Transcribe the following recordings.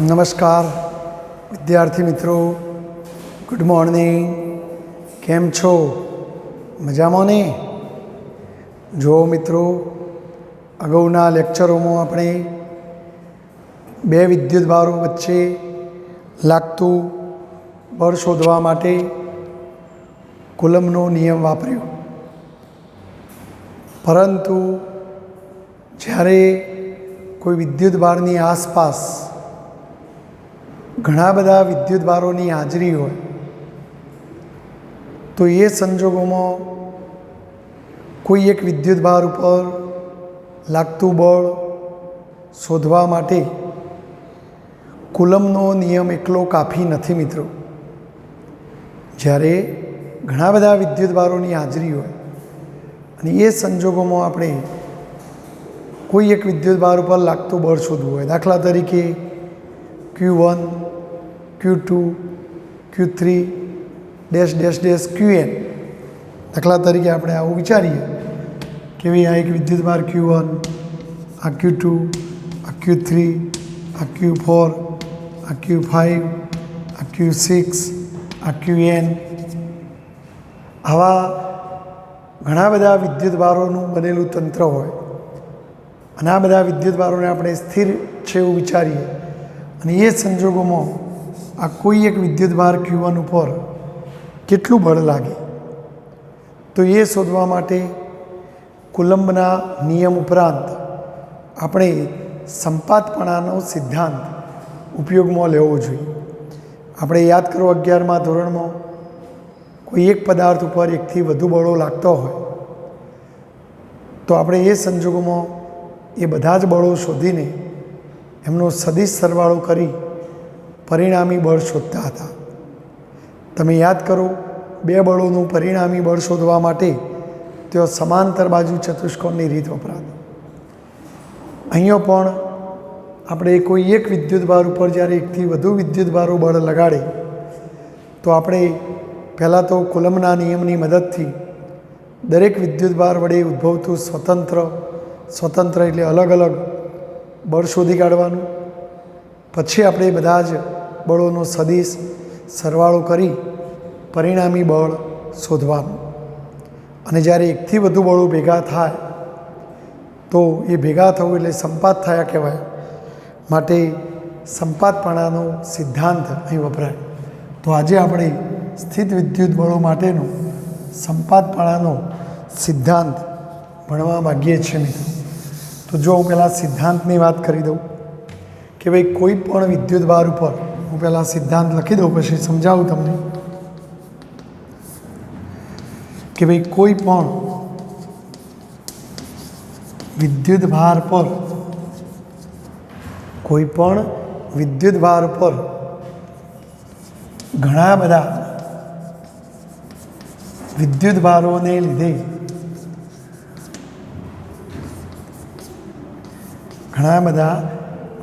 નમસ્કાર વિદ્યાર્થી મિત્રો, ગુડ મોર્નિંગ. કેમ છો? મજામાં ને? જો મિત્રો, અગાઉના લેક્ચરોમાં આપણે બે વિદ્યુતભારો વચ્ચે લાગતું બળ શોધવા માટે કુલમ્બનો નિયમ વાપર્યો. પરંતુ જ્યારે કોઈ વિદ્યુતભારની આસપાસ ઘણા બધા વિદ્યુતભારોની હાજરી હોય તો એ સંજોગોમાં કોઈ એક વિદ્યુતભાર ઉપર લાગતું બળ શોધવા માટે કુલમ્બનો નિયમ એકલો કાફી નથી મિત્રો. જ્યારે ઘણા બધા વિદ્યુતભારોની હાજરી હોય અને એ સંજોગોમાં આપણે કોઈ એક વિદ્યુતભાર ઉપર લાગતું બળ શોધવું હોય, દાખલા તરીકે Q1, Q2, Q3 dash dash dash Qn. દાખલા તરીકે આપણે આવું વિચારીએ કે ભાઈ આ એક વિદ્યુતભાર Q1, આ Q2, આ Q3, આ Q4, આ Q5, આ Q6, આ Qn. આવા ઘણા બધા વિદ્યુતભારોનું બનેલું તંત્ર હોય અને આ બધા વિદ્યુતભારોને આપણે સ્થિર છે એવું વિચારીએ અને એ સંજોગોમાં આ કોઈ એક વિદ્યુતભાર Q1 ઉપર કેટલું બળ લાગે તો એ શોધવા માટે કુલમ્બના નિયમ ઉપરાંત આપણે સંપાતપણાનો સિદ્ધાંત ઉપયોગમાં લેવો જોઈએ. આપણે યાદ કરો 11મા ધોરણમાં કોઈ એક પદાર્થ ઉપર એકથી વધુ બળો લાગતો હોય તો આપણે એ સંજોગોમાં એ બધા જ બળો શોધીને એમનો સદિશ સરવાળો કરી પરિણામી બળ શોધતા હતા. તમે યાદ કરો, બે બળોનું પરિણામી બળ શોધવા માટે તેઓ સમાંતર બાજુ ચતુષ્કોણની રીત વપરાતી. અહીંયા પણ આપણે કોઈ એક વિદ્યુતભાર ઉપર જ્યારે એકથી વધુ વિદ્યુતભારો બળ લગાડે તો આપણે પહેલાં તો કુલમ્બના નિયમની મદદથી દરેક વિદ્યુતભાર વડે ઉદ્ભવતું સ્વતંત્ર એટલે અલગ અલગ બળ શોધી કાઢવાનું. પછી આપણે બધા જ બળોનો સદિશ સરવાળો કરી પરિણામી બળ શોધવાનું. અને જ્યારે એકથી વધુ બળો ભેગા થાય તો એ ભેગા થવું એટલે સંપાત થયા કહેવાય. માટે સંપાતપણાનો સિદ્ધાંત અહીં વપરાય. તો આજે આપણે સ્થિત વિદ્યુત બળો માટેનો સંપાતપણાનો સિદ્ધાંત ભણવા માગીએ છીએ મિત્રો. તો જો હું પહેલાં સિદ્ધાંતની વાત કરી દઉં કે ભાઈ કોઈ પણ વિદ્યુતભાર ઉપર હું પહેલાં સિદ્ધાંત લખી દઉં પછી સમજાવું તમને કે ભાઈ કોઈ પણ વિદ્યુતભાર પર ઘણા બધા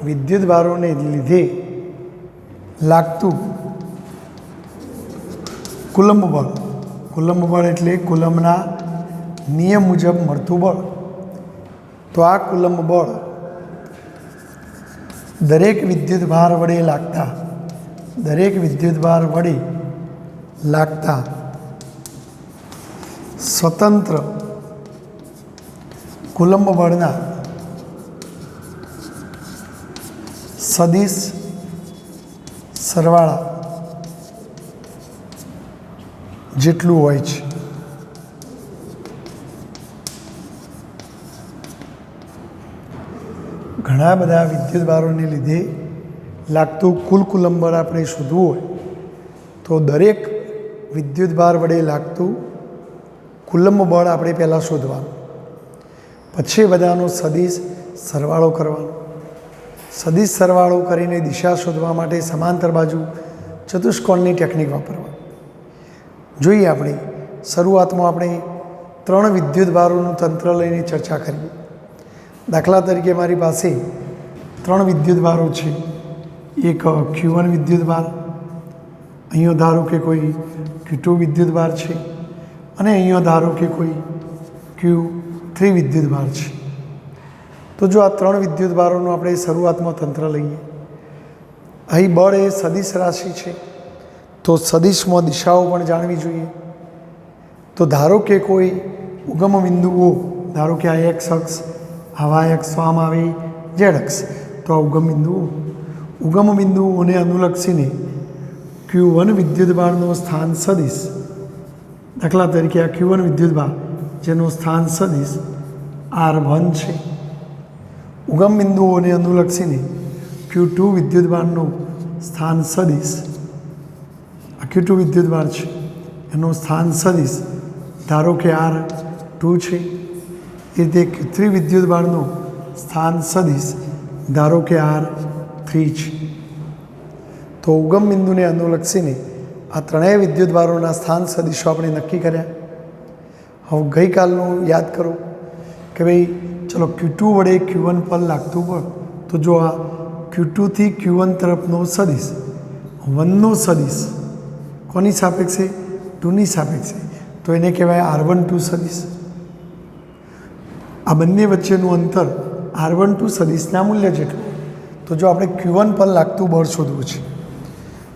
વિદ્યુતભારોને લીધે લાગતું કુલમ્બ બળ એટલે કુલમ્બના નિયમ મુજબ મળતું બળ. તો આ કુલમ્બ બળ દરેક વિદ્યુતભાર વડે લાગતા સ્વતંત્ર કુલમ્બ બળના સદિશ સરવાળા જેટલું હોય છે. ઘણા બધા વિદ્યુતભારોને લીધે લાગતું કુલ કુલમ્બ બળ આપણે શોધવું હોય તો દરેક વિદ્યુતભાર વડે લાગતું કુલમ્બ બળ આપણે પહેલાં શોધવાનું. પછી બધાનો સદિશ સરવાળો કરવાનો. સદિશ સરવાળો કરીને દિશા શોધવા માટે સમાંતર બાજુ ચતુષ્કોણની ટેકનિક વાપરવાની. જોઈએ આપણે શરૂઆતમાં આપણે 3 વિદ્યુતભારોનું તંત્ર લઈને ચર્ચા કરીએ. દાખલા તરીકે મારી પાસે 3 વિદ્યુતભારો છે. એક Q1 વિદ્યુતભાર, અહીંયા ધારો કે કોઈ Q2 વિદ્યુતભાર છે અને અહીંયા ધારો કે કોઈ Q3 વિદ્યુતભાર છે. તો જો આ ત્રણ વિદ્યુતભારોનું આપણે શરૂઆતમાં તંત્ર લઈએ અહીં બળ એ સદિશ રાશિ છે, તો સદિશમાં દિશાઓ પણ જાણવી જોઈએ. તો ધારો કે કોઈ ઉગમ બિંદુઓ, ધારો કે આ એક્સ અક્ષ, આવા એક્સ, તો આમ આવે ઝેડ અક્ષ, તો આ ઉગમ બિંદુઓને અનુલક્ષીને Q1 વિદ્યુતભારનો સ્થાન સદિશ, દાખલા તરીકે આ Q1 વિદ્યુતભાર જેનું સ્થાન સદિશ R1 છે. ઉગમ બિંદુઓને અનુલક્ષીને Q2 વિદ્યુતભારનું સ્થાન સદિશ, આ Q2 વિદ્યુતભાર છે એનું સ્થાન સદિશ ધારો કે R2 છે. એ રીતે Q3 વિદ્યુતભારનું સ્થાન સદિશ ધારો કે R3 છે. તો ઉગમ બિંદુને અનુલક્ષીને આ ત્રણેય વિદ્યુતભારોના સ્થાન સદિશો આપણે નક્કી કર્યા. હવે ગઈકાલનું યાદ કરો કે ભાઈ ચલો Q2 વડે Q1 પર લાગતું બળ, તો જો આ Q2 થી Q1 તરફનો સદિશ 1નો સદિશ કોની સાપેક્ષે? 2ની સાપેક્ષે, તો એને કહેવાય R12 સદિશ. આ બંને વચ્ચેનું અંતર R12 સદિશના મૂલ્ય જેટલું. તો જો આપણે Q1 પર લાગતું બળ શોધવું છે,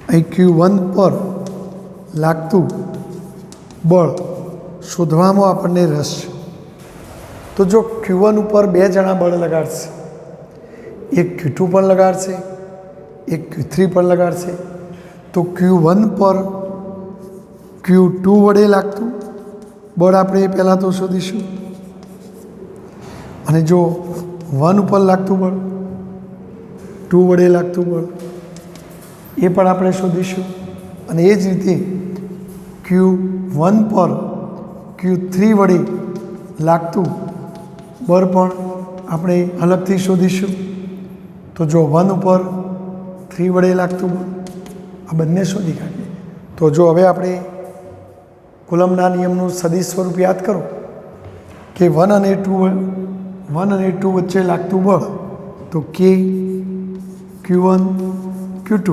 અહીં Q1 પર લાગતું બળ શોધવામાં આપણને રસ છે. તો જો Q1 ઉપર 2 જણા બળ લગાડશે, એક Q2 પર લગાડશે, એક Q3 પર લગાડશે, તો Q1 પર Q2 વડે લાગતું બળ આપણે પહેલાં તો શોધીશું, અને જો 1 ઉપર લાગતું બળ, 2 વડે લાગતું બળ એ પણ આપણે શોધીશું. અને એ જ રીતે Q1 પર Q3 વડે લાગતું બળ પણ આપણે અલગથી શોધીશું. તો જો 1 ઉપર 3 વડે લાગતું બળ, આ બંને શોધી કાઢીએ. તો જો હવે આપણે કુલમના નિયમનું સદિશ સ્વરૂપ યાદ કરો કે 1 અને 2 વચ્ચે લાગતું બળ, તો K Q1 Q2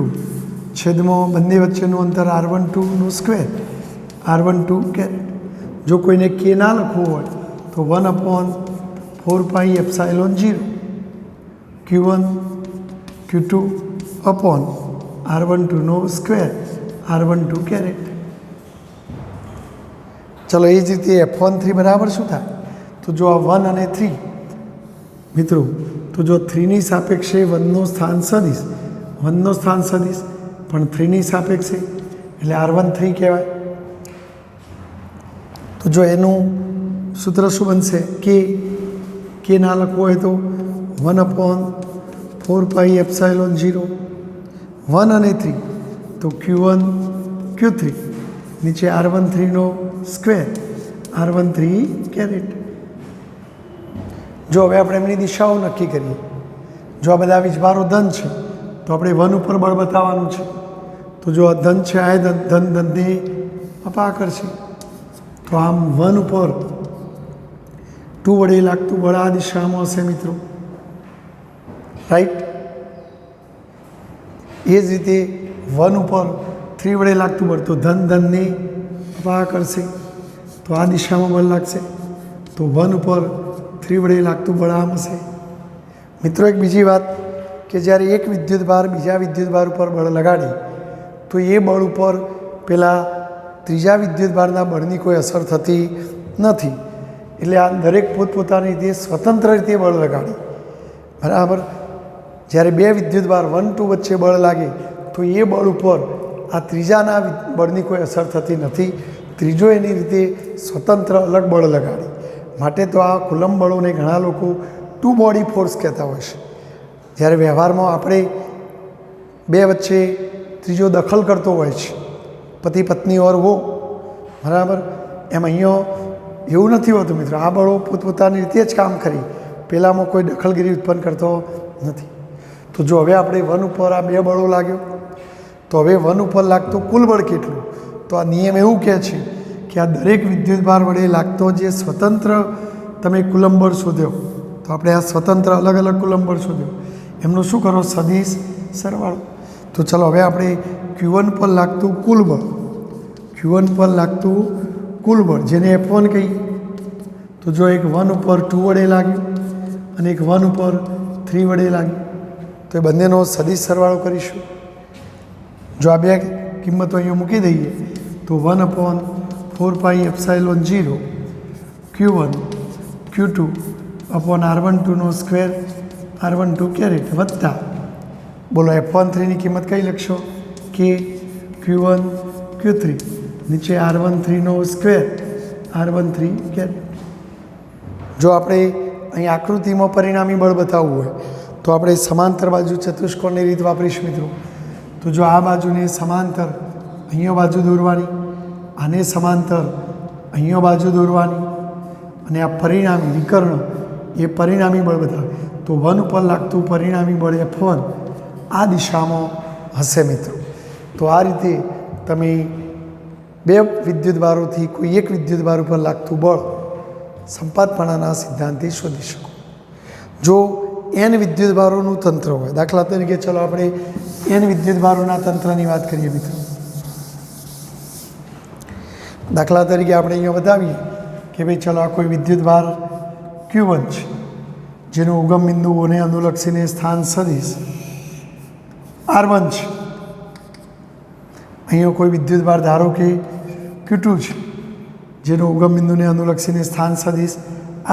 છેદમાં બંને વચ્ચેનું અંતર R12નું સ્ક્વેર, R12 કેરેટ. જો કોઈને K ના લખવું હોય તો 1/4πε0 Q1 Q2 upon R12નો square, R12 caret. ચલો એ જ રીતે F13 બરાબર શું થાય? તો જો આ 1 અને 3 મિત્રો, તો જો 3ની સાપેક્ષે 1નો સ્થાન સદિશ, 1નો સ્થાન સદિશ પણ 3ની સાપેક્ષે, એટલે R13 કહેવાય. તો જો એનું સૂત્ર શું બનશે? K ના લખવો હોય તો 1/4πε0 1 અને 3, તો Q1 Q3 નીચે R13નો સ્ક્વેર, R13 કેરેટ. જો હવે આપણે એમની દિશાઓ નક્કી કરીએ. જો આ બધા વીજભારો ધન છે તો આપણે 1 ઉપર બળ બતાવવાનું છે. તો જો આ ધન છે, આ ધનને અપા કરશે, તો આમ 1 ઉપર 2 વડે લાગતું બળ આ દિશામાં હશે મિત્રો, રાઈટ. એ જ રીતે 1 ઉપર 3 વડે લાગતું બળ, તો ધનને અપા કરશે, તો આ દિશામાં બળ લાગશે. તો 1 ઉપર 3 વડે લાગતું બળ આમ હશે. મિત્રો એક બીજી વાત કે જ્યારે એક વિદ્યુતભાર બીજા વિદ્યુતભાર ઉપર બળ લગાડે તો એ બળ ઉપર પેલા ત્રીજા વિદ્યુતભારના બળની કોઈ અસર થતી નથી. એટલે આ દરેક પોતપોતાની રીતે સ્વતંત્ર રીતે બળ લગાડે, બરાબર. જ્યારે 2 વિદ્યુતભાર 1, 2 વચ્ચે બળ લાગે તો એ બળ ઉપર આ ત્રીજાના બળની કોઈ અસર થતી નથી. ત્રીજો એની રીતે સ્વતંત્ર અલગ બળ લગાડે. માટે તો આ કુલમ બળોને ઘણા લોકો 2 બોડી ફોર્સ કહેતા હોય છે. જ્યારે વ્યવહારમાં આપણે 2 વચ્ચે ત્રીજો દખલ કરતો હોય છે, પતિ પત્ની ઓર વો, બરાબર. એમ અહીંયા એવું નથી હોતું મિત્રો. આ બળો પોતપોતાની રીતે જ કામ કરી, પહેલાંમાં કોઈ દખલગીરી ઉત્પન્ન કરતો નથી. તો જો હવે આપણે 1 ઉપર આ 2 બળો લાગ્યો, તો હવે 1 ઉપર લાગતું કુલ બળ કેટલું? તો આ નિયમ એવું કહે છે કે આ દરેક વિદ્યુતભાર વડે લાગતો જે સ્વતંત્ર તમે કુલમ બળ શોધ્યો, તો આપણે આ સ્વતંત્ર અલગ અલગ કુલમ બળ શોધ્યો, એમનું શું કરો? સદિશ સરવાળો. તો ચલો હવે આપણે Q1 પર લાગતું કુલ બળ, Q1 પર લાગતું કુલ બળ જેને F1 કહીએ, તો જો એક 1 ઉપર 2 વડે લાગ્યું અને એક 1 ઉપર 3 વડે લાગ્યું, તો એ બંનેનો સદિશ સરવાળો કરીશું. જો આ બે કિંમતો અહીંયા મૂકી દઈએ તો 1/4πε0 Q1 Q2 અપોન R12 નો સ્ક્વેર R12 કેરેટ વત્તા બોલો F13ની કિંમત કઈ લખશો કે Q1 Q3 નીચે R13 નો સ્ક્વેર R13 કેરેટ. જો આપણે અહીં આકૃતિમાં પરિણામી બળ બતાવવું હોય તો આપણે સમાંતર બાજુ ચતુષ્કોણની રીત વાપરીશું મિત્રો. તો જો આ બાજુને સમાંતર અહીંયા બાજુ દોરવાની, આને સમાંતર અહીંયા બાજુ દોરવાની અને આ પરિણામી વિકર્ણ એ પરિણામી બળ બતાવે તો 1 ઉપર લાગતું પરિણામી બળ F1 આ દિશામાં હશે મિત્રો. તો આ રીતે તમે બે વિદ્યુતભારોથી કોઈ એક વિદ્યુતભાર ઉપર લાગતું બળ સંપાતપણાના સિદ્ધાંતથી શોધી શકો. જો n વિદ્યુતભારોનું તંત્ર હોય, દાખલા તરીકે ચલો આપણે n વિદ્યુતભારોના તંત્રની વાત કરીએ મિત્રો. દાખલા તરીકે આપણે અહીંયા બતાવીએ કે ભાઈ ચલો આ કોઈ વિદ્યુતભાર Q1 છે જેનું ઉગમ બિંદુઓને અનુલક્ષીને સ્થાન સદિશ R1 છે. અહીંયા કોઈ વિદ્યુતભાર ધારો કે Q2 છે જેનું ઉગમ બિંદુને અનુલક્ષીને સ્થાન સદિશ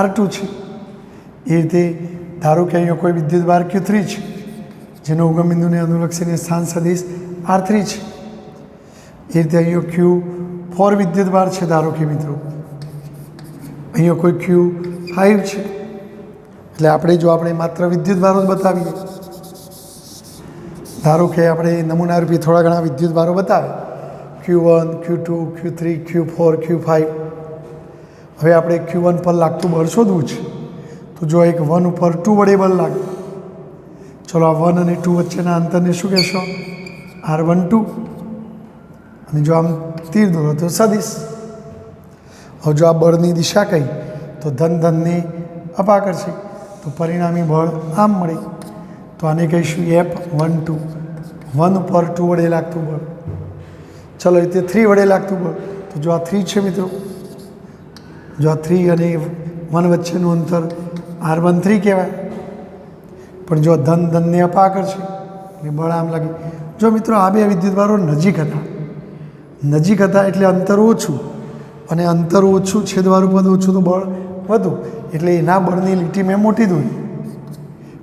R2 છે. એ રીતે ધારો કે અહીંયા કોઈ વિદ્યુતભાર Q3 છે જેનું ઉગમ બિંદુને અનુલક્ષીને સ્થાન સદિશ R3 છે. એ રીતે અહીંયા Q4 વિદ્યુતભાર છે ધારો કે મિત્રો, અહીંયા કોઈ Q5 છે. એટલે આપણે માત્ર વિદ્યુતભારો જ બતાવીએ, ધારો કે આપણે નમૂના રૂપી થોડા ઘણા વિદ્યુતભારો બતાવે Q1 Q2 Q3 Q4 Q5. હવે આપણે Q1 પર લાગતું બળ શોધવું છે. તો જો એક 1 ઉપર 2 વડે બળ લાગે, ચલો આ 1 અને 2 વચ્ચેના અંતરને શું કહેશો R12 અને જો આમ તીર દોરો તો સદિશ. હવે જો આ બળની દિશા કહી તો ધનને અપાકર્ષે તો પરિણામી બળ આમ મળે. તો આને કહીશું F12 1 ઉપર 2 વડે લાગતું બળ. ચલો રીતે 3 વડે લાગતું બળ, તો જો આ 3 છે મિત્રો, જો આ 3 અને 1 વચ્ચેનું અંતર R13 કહેવાય. પણ જો ધનને અપાકર્ષે એટલે બળ આમ લાગે. જો મિત્રો આ બે વિદ્યુતભારો નજીક હતા એટલે અંતર ઓછું, અને અંતર ઓછું છેદવાળું પદ ઓછું તો બળ વધુ, એટલે એના બળની લીટી મેં મોટી દોરી.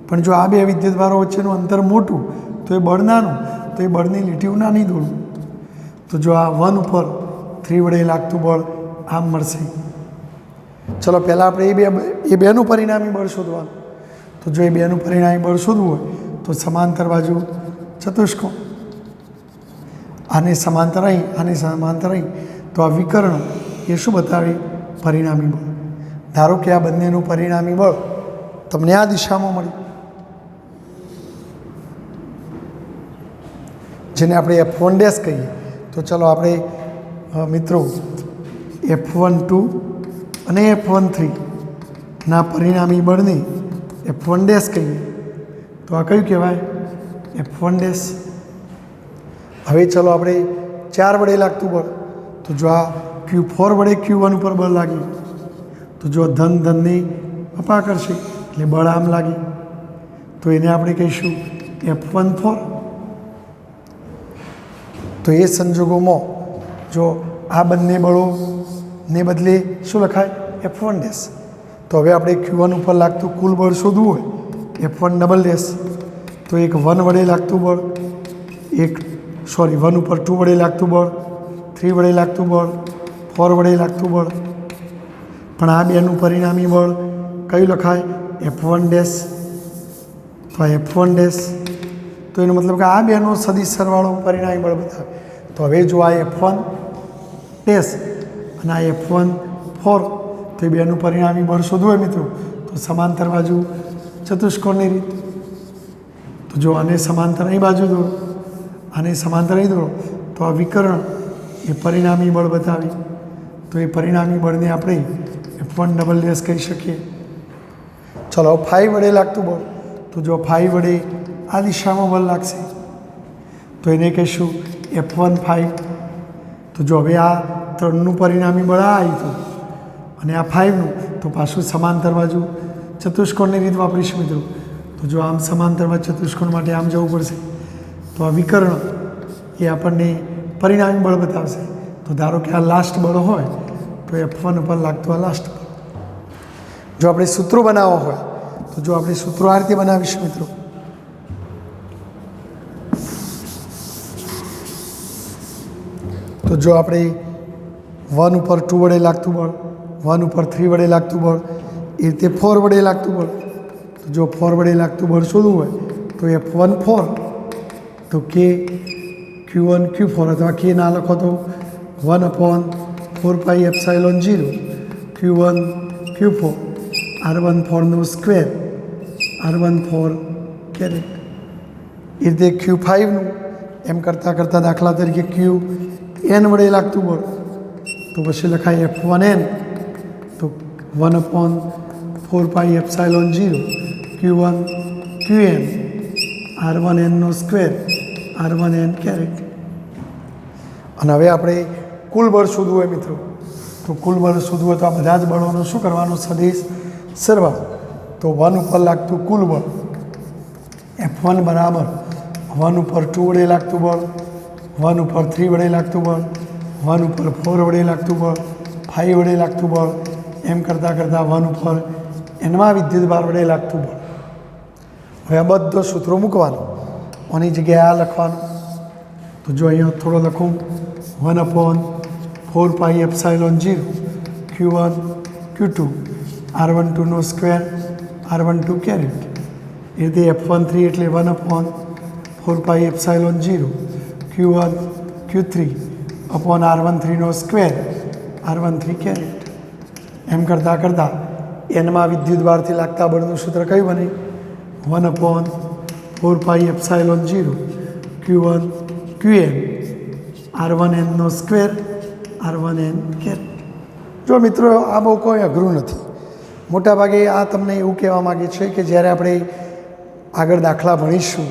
પણ જો આ બે વિદ્યુતભારો વચ્ચેનું અંતર મોટું તો એ બળ નાનું, તો એ બળની લીટીઓ નાની દોરું. તો જો આ 1 ઉપર 3 વડે લાગતું બળ આમ મળશે. ચલો પહેલાં આપણે એ બેનું પરિણામી બળ શોધવાનું. તો જો એ બેનું પરિણામી બળ શોધવું હોય તો સમાંતર બાજુ ચતુષ્કોણ, આને સમાંતર અહીં, આને સમાંતર અહીં, તો આ વિકર્ણ એ શું બતાવે પરિણામી બળ. ધારો કે આ બંનેનું પરિણામી બળ તમને આ દિશામાં મળ્યું, જેને આપણે F1 ડેશ કહીએ. તો ચલો આપણે મિત્રો F12 અને F13 ના પરિણામી બળને F1 ડેશ કહીએ. તો આ કયું કહેવાય F1 ડેશ. હવે ચલો આપણે 4 વડે લાગતું બળ, તો જો આ Q4 વડે Q1 ઉપર બળ લાગ્યું તો જો ધનને અપાકર્ષે એટલે બળ આમ લાગે, તો એને આપણે કહીશું F14. તો એ સંજોગોમાં જો આ બંને બળોને બદલે શું લખાય F1 ડેશ. તો હવે આપણે Q1 ઉપર લાગતું કુલ બળ શોધવું હોય F1 ડબલ ડેશ. તો એક 1 વડે લાગતું બળ, 1 ઉપર 2 વડે લાગતું બળ, 3 વડે લાગતું બળ, 4 વડે લાગતું બળ. પણ આ બેનું પરિણામી બળ કયું લખાય F1 ડેશ. તો આ F1 ડેશ, તો એનો મતલબ કે આ બેનો સદિશ સરવાળો પરિણામી બળ બતાવે. તો હવે જો આ F1 ડેશ અને આ F14, તો એ બેનું પરિણામી બળ શોધવું હોય મિત્રો તો સમાંતર બાજુ ચતુષ્કોણની રીત. તો જો આને સમાંતર અહીં બાજુ દોરો, આને સમાંતર અહીં દોરો, તો આ વિકર્ણ એ પરિણામી બળ બતાવે. તો એ પરિણામી બળને આપણે F1 ડબલ ડેશ કહી શકીએ. ચલો 5 વડે લાગતું બળ, તો જો 5 વડે આ દિશામાં બળ લાગશે તો એને કહીશું F15. તો જો હવે આ 3નું પરિણામી બળ આ આવ્યું હતું અને આ 5નું, તો પાછું સમાંતર બાજુ ચતુષ્કોણની રીત વાપરીશું મિત્રો. તો જો આમ સમાંતર બાજુ ચતુષ્કોણ માટે આમ જવું પડશે. તો આ વિકર્ણ એ આપણને પરિણામી બળ બતાવશે. તો ધારો કે આ લાસ્ટ બળ હોય તો F1 ઉપર લાગતું આ લાસ્ટ બળ. જો આપણે સૂત્રો બનાવવા હોય તો જો આપણે સૂત્રો આ રીતે બનાવીશું મિત્રો. તો જો આપણે 1 ઉપર 2 વડે લાગતું બળ, 1 ઉપર 3 વડે લાગતું બળ, એ રીતે 4 વડે લાગતું બળ. તો જો 4 વડે લાગતું બળ શોધવું હોય તો F1 4, તો કે Q1 Q4 અથવા કે ના લખો તો 1/4πε0 Q1 Q4 R14 નો સ્ક્વેર R14 કેરેટ. એ રીતે Q5નું એમ કરતાં કરતાં દાખલા તરીકે Qn વડે લાગતું બળ તો પછી લખાય F1n, તો 1/4πε0 Q1 Qn R1n નો સ્ક્વેર R1n કેરેટ. અને હવે આપણે કુલ બળ શોધવું હોય મિત્રો, તો કુલ બળ શોધવું હોય તો આ બધા જ બળોનો શું કરવાનો? સદિશ સરવાળો. તો 1 ઉપર લાગતું કુલ બળ F1 બરાબર 1 ઉપર 2 વડે લાગતું બળ, 1 ઉપર 3 વડે લાગતું બળ, 1 ઉપર 4 વડે લાગતું બળ, 5 વડે લાગતું બળ, એમ કરતાં કરતાં 1 ઉપર એનમાં વિદ્યુતભાર વડે લાગતું બળ. હવે આ બધો સૂત્રો મૂકવાનો, આની જગ્યાએ આ લખવાનું. તો જો અહીંયા થોડો લખું 1/4πε0 Q1 Q2 R12 નો સ્ક્વેર R12 કેરેટ. એ રીતે F13 એટલે 1/4πε0 Q1 Q3 R13 નો સ્ક્વેર R13 કેરેટ. એમ કરતાં કરતાં એનમાં વિદ્યુતભારથી લાગતા બળનું સૂત્ર કયું બને? 1/4πε0 Q1 Qn R1n નો સ્ક્વેર R1n કેરેટ. જો મિત્રો આ બહુ કોઈ અઘરું નથી. મોટાભાગે આ તમને એવું કહેવા માગે છે કે જ્યારે આપણે આગળ દાખલા ભણીશું,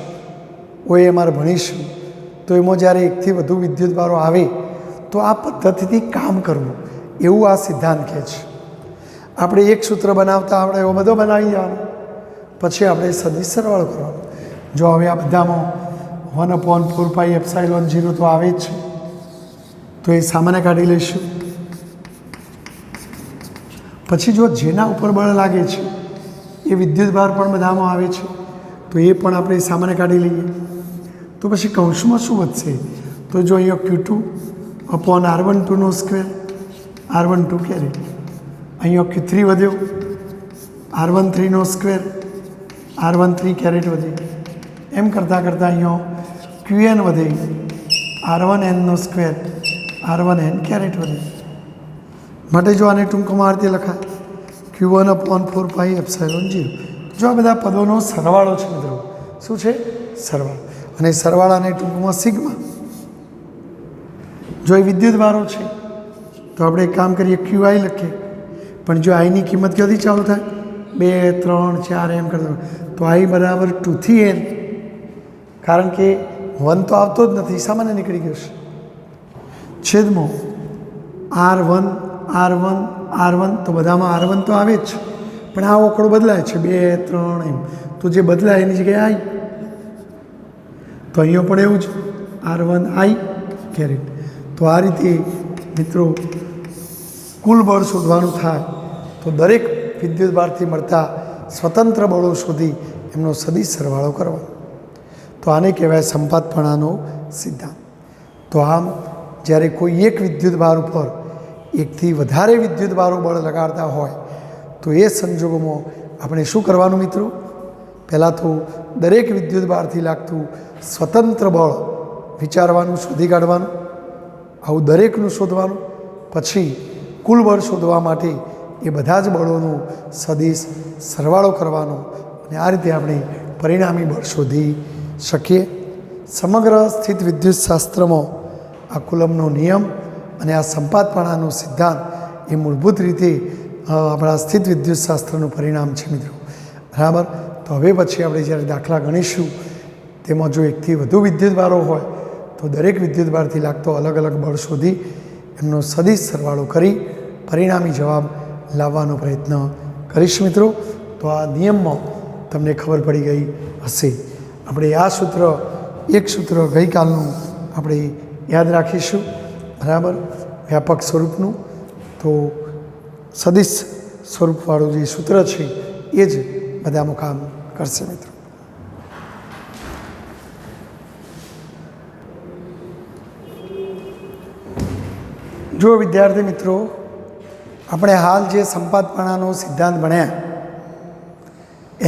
OMR ભણીશું, તો એમાં જ્યારે એકથી વધુ વિદ્યુતભારો આવે તો આ પદ્ધતિથી કામ કરવું, એવું આ સિદ્ધાંત કહે છે. આપણે એક સૂત્ર બનાવતા આપણે એવો બધો બનાવી જવાનો, પછી આપણે સદિશ સરવાળો કરવાનો. જો હવે આ બધામાં 1/4πε0 તો આવે જ છે, તો એ સામાન્ય કાઢી લઈશું. પછી જો જેના ઉપર બળ લાગે છે એ વિદ્યુતભાર પણ બધામાં આવે છે, તો એ પણ આપણે સામાન્ય કાઢી લઈએ. તો પછી કૌંસમાં શું વધશે? તો જો અહીંયા Q2/R12 નો સ્ક્વેર R12 કેરેટ, અહીંયા Q3 વધ્યો R13 નો સ્ક્વેર R13 કેરેટ વધે. એમ કરતાં કરતાં અહીંયા Qn વધે R1n નો સ્ક્વેર R1n કેરેટ વધે. માટે જો આને ટૂંકમાં આ રીતે લખાય Q1/4πε0. જો આ બધા પદોનો સરવાળો છે મિત્રો, શું છે? સરવાળો. અને સરવાળાને ટૂંકમાં સિગ્મા. જો એ વિદ્યુતભારો છે તો આપણે એક કામ કરીએ QI લખીએ, પણ જો આઈની કિંમત ક્યાંથી ચાલુ થાય? 2, 3, 4 એમ કરતા, તો I બરાબર 2 થી n, કારણ કે 1 તો આવતો જ નથી, સામાન્ય નીકળી ગયો છે. છેદમાં R1 R1 R1, તો બધામાં R1 તો આવે જ છે, પણ આ ઓકળો બદલાય છે 2, 3 એમ, તો જે બદલાય એની જગ્યાએ I. તો અહીંયા પણ એવું જ R1I કેરેટ. તો આ રીતે મિત્રો કુલ બળ શોધવાનું થાય તો દરેક વિદ્યુતભારથી મળતા સ્વતંત્ર બળો શોધી એમનો સદિશ સરવાળો કરવાનો. તો આને કહેવાય સંપાતપણાનો સિદ્ધાંત. તો આમ જ્યારે કોઈ એક વિદ્યુતભાર ઉપર એકથી વધારે વિદ્યુતભારો બળ લગાડતા હોય તો એ સંજોગોમાં આપણે શું કરવાનું મિત્રો? પહેલાં તો દરેક વિદ્યુતભારથી લાગતું સ્વતંત્ર બળ વિચારવાનું, શોધી કાઢવાનું, આવું દરેકનું શોધવાનું. પછી કુલ બળ શોધવા માટે એ બધા જ બળોનો સદિશ સરવાળો કરવાનો, અને આ રીતે આપણે પરિણામી બળ શોધી શકીએ. સમગ્ર સ્થિત વિદ્યુતશાસ્ત્રમાં આ કુલમનો નિયમ અને આ સંપાતપણાનો સિદ્ધાંત એ મૂળભૂત રીતે આપણા સ્થિત વિદ્યુતશાસ્ત્રનું પરિણામ છે મિત્રો. બરાબર. તો હવે પછી આપણે જ્યારે દાખલા ગણીશું તેમાં જો એકથી વધુ વિદ્યુતભારો હોય તો દરેક વિદ્યુતભારથી લાગતો અલગ અલગ બળ શોધી એમનો સદિશ સરવાળો કરી પરિણામી જવાબ લાવવાનો પ્રયત્ન કરીશું મિત્રો. તો આ નિયમમાં તમને ખબર પડી ગઈ હશે. આપણે આ સૂત્ર, એક સૂત્ર ગઈકાલનું આપણે યાદ રાખીશું, બરાબર. વ્યાપક સ્વરૂપનું તો સદિશ સ્વરૂપવાળું જે સૂત્ર છે એ જ બધામાં કામ કરશે મિત્રો. જો વિદ્યાર્થી મિત્રો, આપણે હાલ જે સંપાદપણાનો સિદ્ધાંત ભણ્યા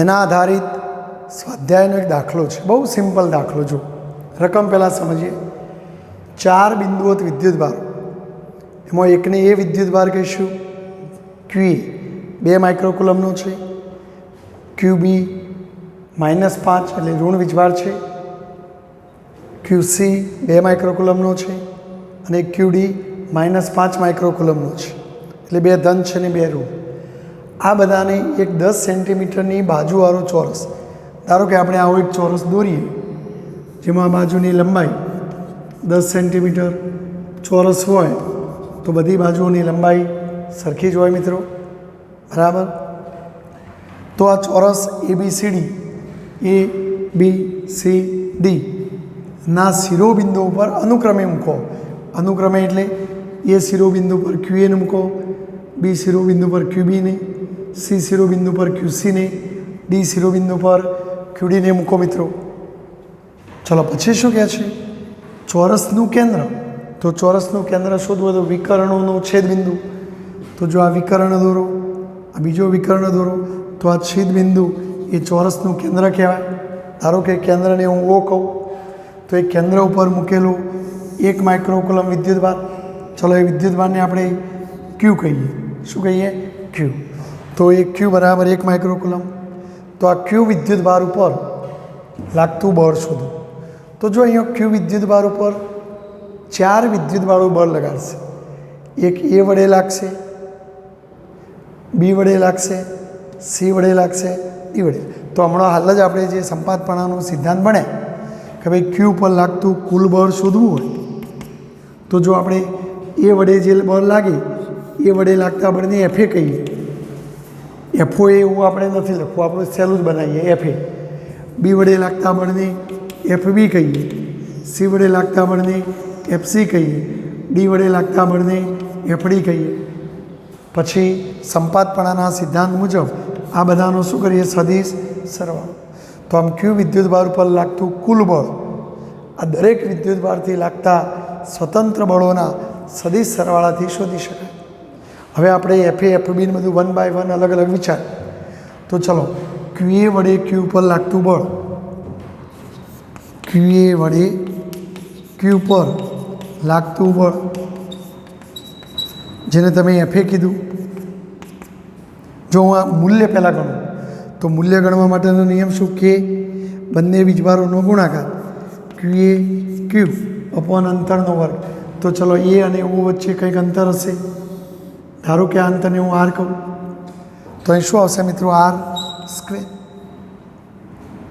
એના આધારિત સ્વાધ્યાયનો એક દાખલો છે, બહુ સિમ્પલ દાખલો. જો રકમ પહેલાં સમજીએ. 4 બિંદુઓત વિદ્યુતભાર, એમાં એકને એ વિદ્યુતભાર કહીશું QA 2 માઇક્રોકુલમનો છે, QB -5 એટલે ઋણ વીજભાર છે, QC 2 માઇક્રોકુલમનો છે અને QD -5 માઇક્રોકુલમનો છે, એટલે 2 ધન છે ને 2 ઋણ. આ બધાને એક 10 સેન્ટીમીટરની બાજુવાળો ચોરસ, ધારો કે આપણે આવો એક ચોરસ દોરીએ જેમાં બાજુની લંબાઈ 10 સેન્ટીમીટર ચોરસ હોય તો બધી બાજુઓની લંબાઈ સરખી જ હોય મિત્રો, બરાબર. તો આ ચોરસ ABCD ના શિરોબિંદુ ઉપર અનુક્રમે મૂકો. અનુક્રમે એટલે A શિરોબિંદુ પર QA ને મૂકો, B શિરોબિંદુ પર QB ને, C શિરોબિંદુ પર QC ને, D શિરોબિંદુ પર QD ને મૂકો મિત્રો. ચલો પછી શું કહે છે? ચોરસનું કેન્દ્ર. તો ચોરસનું કેન્દ્ર શોધવું તો વિકર્ણોનો છેદબિંદુ. તો જો આ વિકર્ણ દોરો, આ બીજો વિકર્ણ દોરો, તો આ છેદબિંદુ એ ચોરસનું કેન્દ્ર કહેવાય. ધારો કે કેન્દ્રને હું O કહું તો એ કેન્દ્ર ઉપર મૂકેલો 1 માઇક્રોકુલમ વિદ્યુતભાર. ચલો એ વિદ્યુતભારને આપણે Q કહીએ. શું કહીએ? Q. તો એ Q બરાબર 1 માઇક્રોકુલમ. તો આ Q વિદ્યુતભાર ઉપર લાગતું બળ શોધો. તો જો અહીંયા Q વિદ્યુતભાર ઉપર 4 વિદ્યુતભારો બળ લગાડશે. એક A વડે લાગશે, B વડે લાગશે, C વડે લાગશે, D વડે. તો હમણાં હાલ જ આપણે જે સંપાદપણાનો સિદ્ધાંત ભણે કે ભાઈ Q પર લાગતું કુલ બળ શોધવું હોય તો જો આપણે A વડે જે બળ લાગે એ વડે લાગતા બળને FA કહીએ. FO એવું આપણે નથી લખવું, આપણે સહેલું જ બનાવીએ FA. B વડે લાગતા બળને FB કહીએ, C વડે લાગતા બળને FC કહીએ, D વડે લાગતા બળને FD કહીએ. પછી સંપાદપણાના સિદ્ધાંત મુજબ આ બધાનો શું કરીએ? સદિશ સરવાળો. તો આમ Q વિદ્યુતભાર ઉપર લાગતું કુલ બળ આ દરેક વિદ્યુતભારથી લાગતા સ્વતંત્ર બળોના સદિશ સરવાળાથી શોધી શકાય. હવે આપણે FA FB ને બધું 1 by 1 અલગ અલગ વિચાર. તો ચલો QA વડે Q પર લાગતું બળ, QA વડે Q પર લાગતું બળ જેને તમે FA કીધું. જો હું આ મૂલ્ય પહેલાં ગણું તો મૂલ્ય ગણવા માટેનો નિયમ શું? કે બંને વીજભારોનો ગુણાકાર QA Q અપોન અંતરનો વર્ગ. તો ચલો A અને O વચ્ચે કંઈક અંતર હશે. ધારો કે આ અંતરને હું R કહું તો અહીં શું આવશે મિત્રો? R²,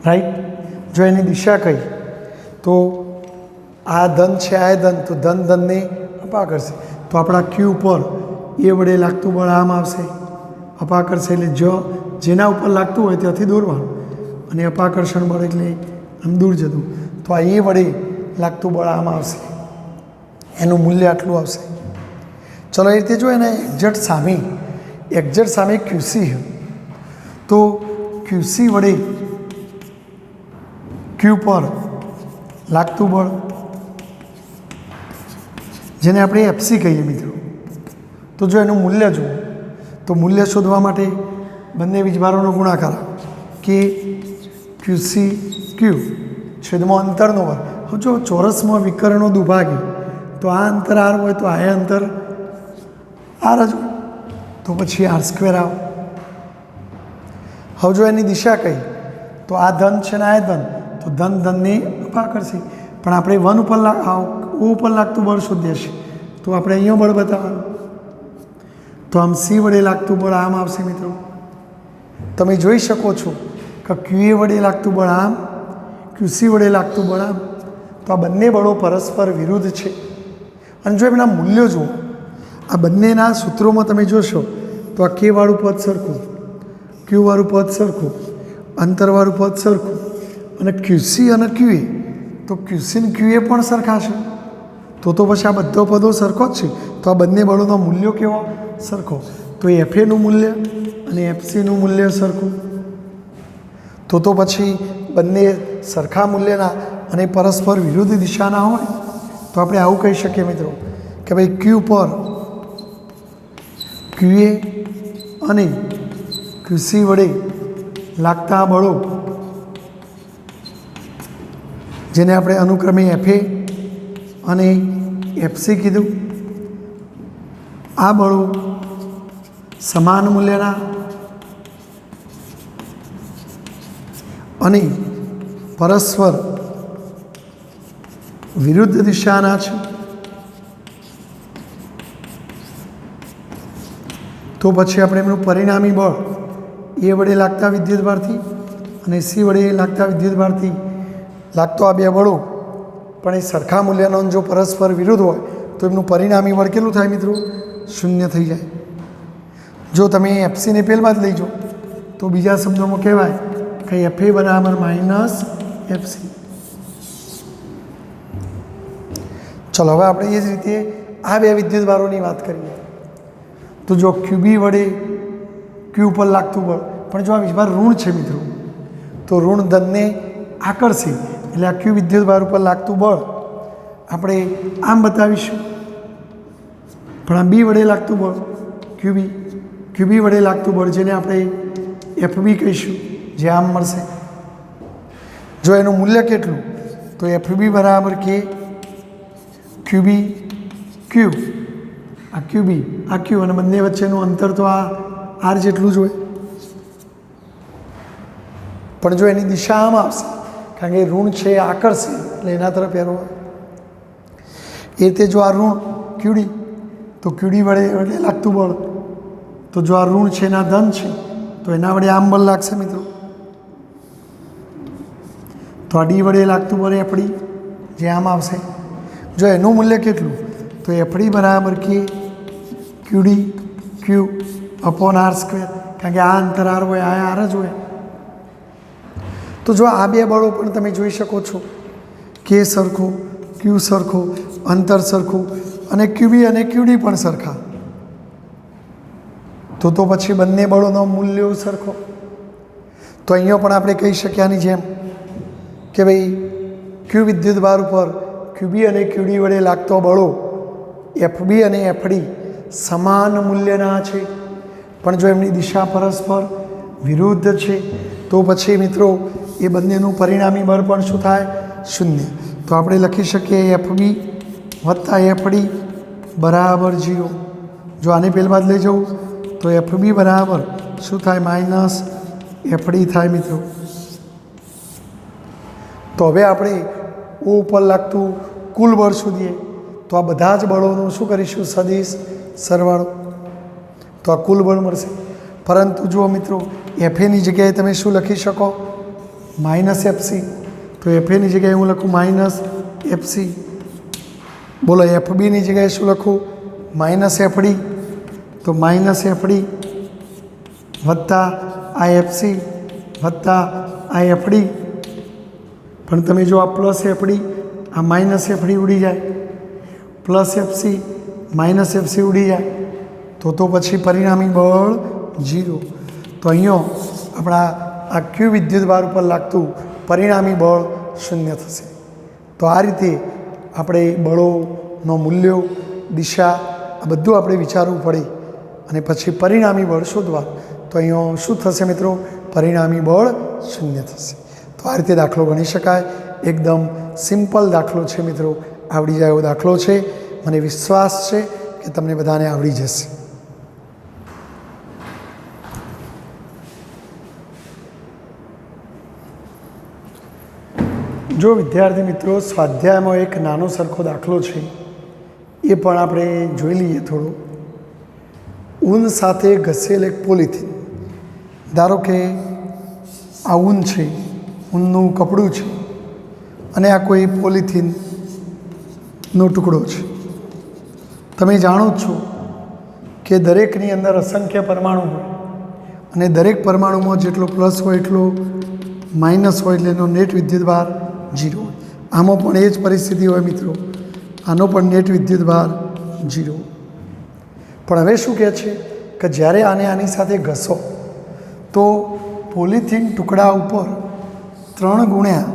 right. જો એની દિશા કહી તો આ ધન છે, આ ધન, તો ધન ધનને અપા કરશે. તો આપણા Q ઉપર A વડે લાગતું બળ આમ આવશે, અપા કરશે એટલે જેના ઉપર લાગતું હોય ત્યાંથી દોરવાનું, અને અપાકર્ષણ બળ એટલે આમ દૂર જતું. તો આ A વડે લાગતું બળ આમ આવશે, એનું મૂલ્ય આટલું આવશે. ચલો એ રીતે જો એને એક્ઝેક્ટ સામે QC છે તો QC વડે Q પર લાગતું બળ જેને આપણે FC કહીએ મિત્રો. તો જો એનું મૂલ્ય જુઓ તો મૂલ્ય શોધવા માટે બંને વીજભારોનો ગુણાકાર કે QC Q છેદમાં અંતરનો વર્ગ. હવે જો ચોરસમાં વિકર્ણો દુભાગે તો આ અંતર R હોય તો આ અંતર R જ હોય, તો પછી R² આવે. હવે જો એની દિશા કહી તો આ ધન છે ને આ ધન, તો ધન ધનને અપા કરશે. પણ આપણે 1 ઉપર ઉપર લાગતું બળ શોધીએ છીએ તો આપણે અહીંયા બળ બતાવવાનું. તો આમ C વડે લાગતું બળ આમ આવશે મિત્રો. તમે જોઈ શકો છો કે QA વડે લાગતું બળ આમ, QC વડે લાગતું બળ આમ. તો આ બંને બળો પરસ્પર વિરુદ્ધ છે. અને જો એમના મૂલ્યો જુઓ, આ બંનેના સૂત્રોમાં તમે જોશો તો આ K વાળું પદ સરખું, Q વાળું પદ સરખું, અંતરવાળું પદ સરખું, અને QC અને QA તો QC ને QA પણ સરખા છે, તો પછી આ બધો પદો સરખો જ છે, તો આ બંને બળોનો મૂલ્યો કેવો સરખો, તો FAનું મૂલ્ય અને FCનું મૂલ્ય સરખું, તો પછી બંને સરખા મૂલ્યના અને પરસ્પર વિરુદ્ધ દિશાના હોય તો આપણે આવું કહી શકીએ મિત્રો કે ભાઈ Q પર QA અને QC વડે લાગતા બળો, જેને આપણે અનુક્રમે FA અને FC કીધું, આ બળો સમાન મૂલ્યના અને પરસ્પર વિરુદ્ધ દિશાના છે, તો પછી આપણે એમનું પરિણામી બળ A વડે લાગતા વિદ્યુતભારથી અને C વડે લાગતા વિદ્યુતભારથી લાગતો આ બે બળો પણ એ સરખા મૂલ્યનો જો પરસ્પર વિરુદ્ધ હોય તો એમનું પરિણામી બળ કેટલું થાય મિત્રો? શૂન્ય થઈ જાય. જો તમે FCને પહેલાં જ લઈ જાઓ તો બીજા શબ્દોમાં કહેવાય કે FA બરાબર માઇનસ FC. ચલો હવે આપણે એ જ રીતે આ બે વિદ્યુતભારોની વાત કરીએ. તો જો QB વડે Q ઉપર લાગતું બળ, પણ જો આ વિભાર ઋણ છે મિત્રો, તો ઋણ ધનને આકર્ષે એટલે આ Q વિદ્યુતભાર ઉપર લાગતું બળ આપણે આમ બતાવીશું, પણ આ B વડે લાગતું બળ QB વડે લાગતું બળ જેને આપણે FB કહીશું, જે આમ મળશે. જો એનું મૂલ્ય કેટલું, તો FB બરાબર કે QB Q, આ QB આ Q, અને બંને વચ્ચેનું અંતર તો આ R જેટલું જ હોય. પણ જો એની દિશા આમ આવશે, કારણ કે ઋણ છે એ આકર્ષે એટલે એના તરફ એરો હોય. એ રીતે જો આ ઋણ QD, તો QD વડે લાગતું બળ, તો જો આ ઋણ છે એના ધન છે તો એના વડે આમ બળ લાગશે મિત્રો. તો આ D વડે લાગતું બળ FD જે આમ આવશે. જો એનું મૂલ્ય કેટલું, તો FD બરાબર કે QD Q અપોન R², કારણ કે આ અંતર R હોય, આ R જ હોય. તો જો આ બે બળો પણ તમે જોઈ શકો છો, કે સરખું, Q સરખું, અંતર સરખું, અને QB અને QD પણ સરખા, તો પછી બંને બળોનો મૂલ્યો સરખો. તો અહીંયા પણ આપણે કહી શકીએ આની જેમ કે ભાઈ Q વિદ્યુતભાર ઉપર QB અને QD વડે લાગતો બળો FB અને FD સમાન મૂલ્યના છે, પણ જો એમની દિશા પરસ્પર વિરુદ્ધ છે તો પછી મિત્રો એ બંનેનું પરિણામી બળ પણ શું થાય? શૂન્ય. તો આપણે લખી શકીએ FB વત્તા FD બરાબર 0. જો આને પહેલાં જ લઈ જવું તો FB બરાબર શું થાય? માઇનસ FD થાય મિત્રો. તો હવે આપણે O ઉપર લાગતું કુલ બળ શોધીએ, તો આ બધા જ બળોનું શું કરીશું? સદિશ સરવાળો, તો આ કુલ બળ મળશે. પરંતુ જુઓ મિત્રો, FAની જગ્યાએ તમે શું લખી શકો? Minus FC. તો FAની જગ્યાએ હું લખું માઇનસ FC. બોલો FBની જગ્યાએ શું લખું? Minus FD. તો માઇનસ FD વત્તા આ FC વત્તા આ FD. પણ તમે જો આ પ્લસ FD, આ માઇનસ FD ઉડી જાય, પ્લસ FC માઇનસ FC ઉડી જાય, તો પછી પરિણામી બળ 0. તો અહીંયા આપણા આ Q વિદ્યુતભાર ઉપર લાગતું પરિણામી બળ 0 થશે. તો આ રીતે આપણે બળોનો મૂલ્યો, દિશા આ બધું આપણે વિચારવું પડે અને પછી પરિણામી બળ શોધવા. તો અહીંયા શું થશે મિત્રો? પરિણામી બળ 0 થશે. તો આ રીતે દાખલો ગણી શકાય. એકદમ સિમ્પલ દાખલો છે મિત્રો, આવડી જાય એવો દાખલો છે. મને વિશ્વાસ છે કે તમને બધાને આવડી જશે. જો વિદ્યાર્થી મિત્રો, સ્વાધ્યાયમાં એક નાનો સરખો દાખલો છે, એ પણ આપણે જોઈ લઈએ થોડો. ઊન સાથે ઘસેલ એક પોલિથીન. ધારો કે આ ઊન છે, ઊનનું કપડું છે, અને આ કોઈ પોલિથીનનો ટુકડો છે. તમે જાણો જ છો કે દરેકની અંદર અસંખ્ય પરમાણુ હોય, અને દરેક પરમાણુમાં જેટલો પ્લસ હોય એટલો માઇનસ હોય, એટલે એનો નેટ વિદ્યુતભાર 0 હોય. આમાં પણ એ જ પરિસ્થિતિ હોય મિત્રો, આનો પણ નેટ વિદ્યુતભાર 0. પણ હવે શું કહે છે કે જ્યારે આને આની સાથે ઘસો તો પોલિથીન ટુકડા ઉપર 3 ગુણ્યા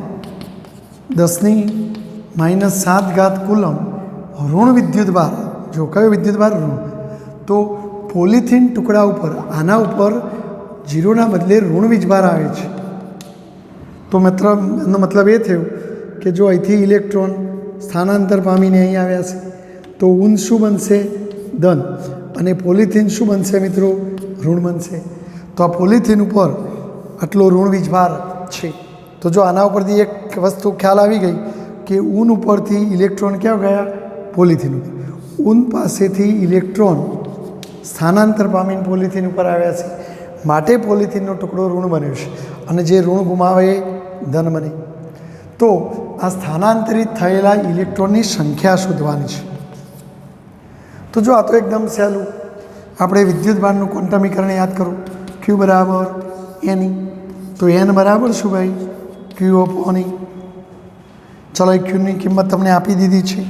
10⁻⁷ કુલમ ઋણ વિદ્યુતભાર, જો કયો વિદ્યુતભાર ઋણ, તો પોલિથીન ટુકડા ઉપર આના ઉપર 0ના બદલે ઋણ વીજભાર આવે છે. તો એનો મતલબ એ થયો કે જો અહીંથી ઇલેક્ટ્રોન સ્થાનાંતર પામીને અહીં આવ્યા છે તો ઊન શું બનશે? ધન. અને પોલિથીન શું બનશે મિત્રો? ઋણ બનશે. તો આ પોલિથીન ઉપર આટલો ઋણ વીજભાર છે. તો જો આના ઉપરથી એક વસ્તુ ખ્યાલ આવી ગઈ કે ઊન ઉપરથી ઇલેક્ટ્રોન ક્યાં ગયા? પોલિથીન ઉપર. ઊન પાસેથી ઇલેક્ટ્રોન સ્થાનાંતર પામીને પોલિથીન ઉપર આવ્યા છે, માટે પોલિથીનનો ટુકડો ઋણ બન્યો છે, અને જે ઋણ ગુમાવે એ ધન બને. તો આ સ્થાનાંતરિત થયેલા ઇલેક્ટ્રોનની સંખ્યા શોધવાની છે. તો જો આ તો એકદમ સહેલું, આપણે વિદ્યુતભારનું ક્વોન્ટમીકરણ યાદ કરો, ક્યુ બરાબર એની. તો એન બરાબર શું ભાઈ? ક્યુ અપોન ઈ. ચલો એ ક્યુની કિંમત તમને આપી દીધી છે,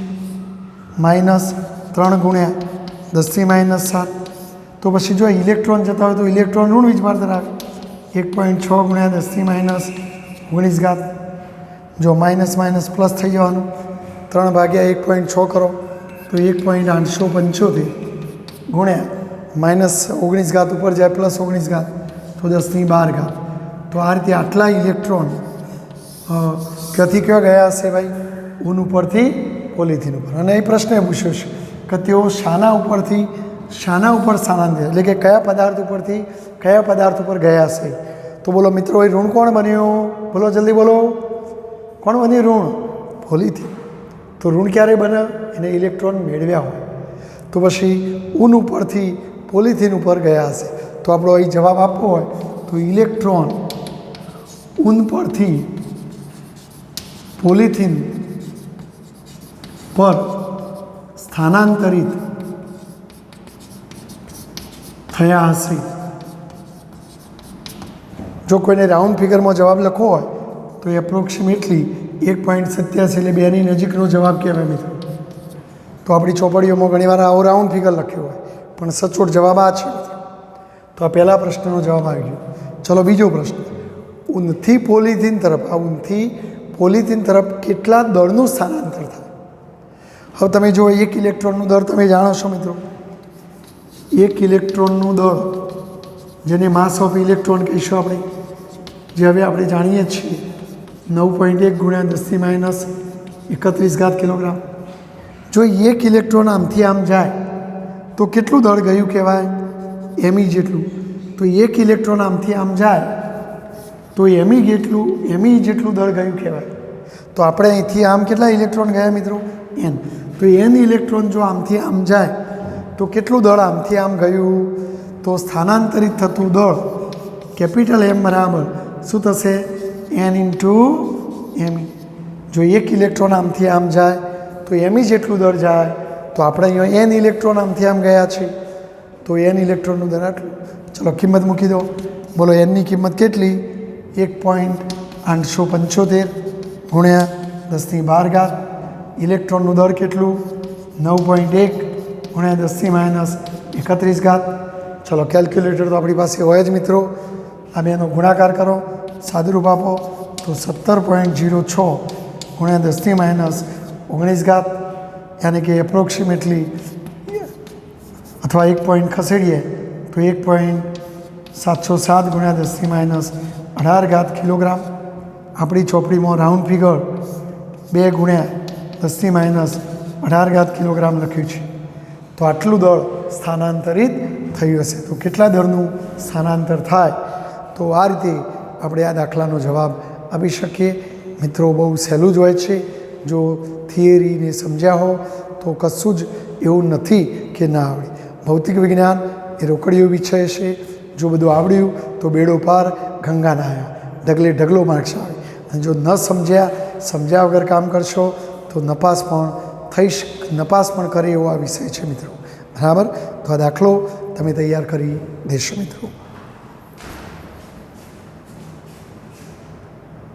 -3 ગુણ્યા 10⁻⁷. તો પછી જો ઇલેક્ટ્રોન જતા હોય તો ઇલેક્ટ્રોન ઋણ વીજભાર ધરાવે, 1.6 ગુણ્યા 10⁻⁹. જો માઇનસ માઇનસ પ્લસ થઈ જવાનું, 3 ભાગ્યા 1.6 કરો તો 1.875 ગુણ્યા -19 ઉપર જાય +19 તો 10⁻12. તો આ રીતે આટલા ઇલેક્ટ્રોન ક્યાંથી ક્યાં ગયા હશે ભાઈ? ઊન ઉપરથી પોલિથીન ઉપર. અને એ પ્રશ્ન પૂછ્યો છે કે તેઓ શાના ઉપર સ્થાનાંતરિત, એટલે કે કયા પદાર્થ ઉપરથી કયા પદાર્થ ઉપર ગયા હશે? તો બોલો મિત્રો, એ ઋણ કોણ બન્યું? બોલો જલ્દી બોલો, કોણ બન્યું ઋણ? પોલિથીન. તો ઋણ ક્યારે બને? એને ઇલેક્ટ્રોન મેળવ્યા હોય. તો પછી ઊન ઉપરથી પોલિથીન ઉપર ગયા હશે. તો આપણો અહીં જવાબ આપવો હોય તો ઇલેક્ટ્રોન ઊન પરથી પોલિથીન પર સ્થાનાંતરિત થયા હશે. જો કોઈને રાઉન્ડ ફિગરમાં જવાબ લખવો હોય તો એપ્રોક્સિમેટલી 1.87 એટલે 2ની નજીકનો જવાબ કહેવાય મિત્રો. તો આપણી ચોપડીઓમાં ઘણીવાર આવો રાઉન્ડ ફિગર લખ્યો હોય, પણ સચોટ જવાબ આ છે. તો આ પહેલા પ્રશ્નનો જવાબ આવી ગયો. ચલો બીજો પ્રશ્ન, ઊનથી પોલિથીન તરફ, આ ઊનથી પોલિથીન તરફ કેટલા દળનું સ્થાનાંતર થાય? હવે તમે જો એક ઇલેક્ટ્રોનનું દળ તમે જાણો છો મિત્રો, એક ઇલેક્ટ્રોનનું દળ, જેને માસ ઓફ ઇલેક્ટ્રોન કહીશું આપણે, જે હવે આપણે જાણીએ છીએ 9.1 ગુણ્યા 10⁻31 કિલોગ્રામ. જો એક ઇલેક્ટ્રોન આમથી આમ જાય તો કેટલું દળ ગયું કહેવાય? એમી જેટલું. તો એક ઇલેક્ટ્રોન આમથી આમ જાય તો એમી જેટલું દળ ગયું કહેવાય. તો આપણે અહીંથી આમ કેટલા ઇલેક્ટ્રોન ગયા મિત્રો? એન. તો એન ઇલેક્ટ્રોન જો આમથી આમ જાય તો કેટલું દળ આમથી આમ ગયું? તો સ્થાનાંતરિત થતું દળ કેપિટલ એમ બરાબર શું થશે? એન ઇન્ટુ એમી. જો એક ઇલેક્ટ્રોન આમથી આમ જાય તો એમી જેટલું દળ જાય. તો આપણે અહીંયા એન ઇલેક્ટ્રોન આમથી આમ ગયા છે, તો એન ઇલેક્ટ્રોનનું દળ આટલું. ચલો કિંમત મૂકી દો. બોલો એનની કિંમત કેટલી? 1.875 ગુણ્યા 10⁻12. ઇલેક્ટ્રોનનું દળ કેટલું? 9.1 ગુણ્યા 10⁻31. ચલો કેલ્ક્યુલેટર તો આપણી પાસે હોય જ મિત્રો. આ બેનો ગુણાકાર કરો, સાદુરૂપ આપો તો 17.06 ગુણ્યા 10⁻19, યાની કે એપ્રોક્સિમેટલી, અથવા 1 પોઈન્ટ ખસેડીએ તો 1.707 ગુણ્યા 10⁻18 કિલોગ્રામ. આપણી ચોપડીમાં રાઉન્ડ ફિગર 2 ગુણ્યા 10⁻18 કિલોગ્રામ લખ્યું છે. તો આટલું દળ સ્થાનાંતરિત થયું હશે. તો કેટલા દળનું સ્થાનાંતર થાય? તો આ રીતે આપણે આ દાખલાનો જવાબ આપી શકીએ. મિત્રો બહુ સહેલું જ હોય છે. જો થિયરીને સમજ્યા હો તો કશું જ એવું નથી કે ના આવડે. ભૌતિક વિજ્ઞાન એ રોકડીયો વિષય છે. જો બધું આવડ્યું તો બેડો પાર ગંગા નાહ્યા, ઢગલે ઢગલો માર્ક્સ આવે. અને જો ન સમજ્યા વગર કામ કરશો તો નપાસ પણ કરે એવો આ વિષય છે મિત્રો. બરાબર? તો આ દાખલો તમે તૈયાર કરી દેશો મિત્રો.